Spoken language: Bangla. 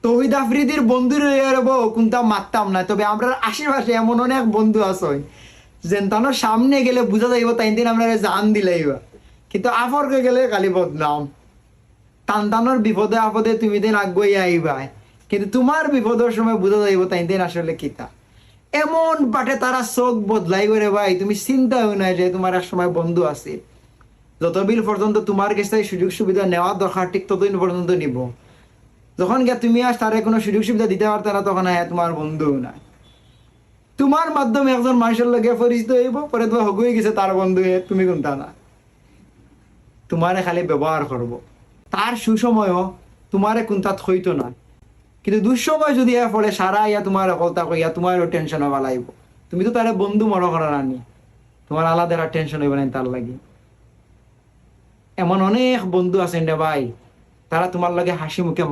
তৌহিদ আফ্রিদির বন্ধু রয়ে কোনটা মারতাম না, তবে আমরা আশেপাশে এমন অনেক বন্ধু আছে যে তানোর সামনে গেলে বুঝা যাইব তাই দিন আমরা জান দিলাইবা, কিন্তু আফরকে গেলে খালি বদনাম। টানটানোর বিপদে আপদে তুমি দিন আগুয়াই আইবা, কিন্তু তোমার বিপদের সময় বুঝা যাইব তাই দিন আসলে কিতা। এমন বাটে তারা চোখ বদলাই করে ভাই, তুমি চিন্তা হয় না যে তোমার এক সময় বন্ধু আছে। যতদিন পর্যন্ত তোমার কাছে সুযোগ সুবিধা নেওয়া দরকার ঠিক ততদিন পর্যন্ত নিব। যখন গিয়া তুমি আর তারে কোনো সুযোগ সুবিধা দিতে পারতে না, তখন হ্যাঁ তোমার বন্ধু না। তোমার মাধ্যমে একজন মানুষের লগে পরিচিত হইব, পরে তোমার হগুয়ে গেছে তার বন্ধু, তুমি কোনটা না। তোমারে খালি ব্যবহার করব, তার সুসময়ও তোমারে কোনটাত হইতো না, কিন্তু দুঃসময় যদি পড়ে সারা ইয়া তোমার অকলতা কইয়া তোমারও টেনশন হওয়া লাগবে। তুমি তো তারে বন্ধু মনে করা রানি, তোমার আলাদা টেনশন হইব না তার লাগি। এমন অনেক বন্ধু আছেন রে ভাই, তারা তোমার লগে হাসি মুখে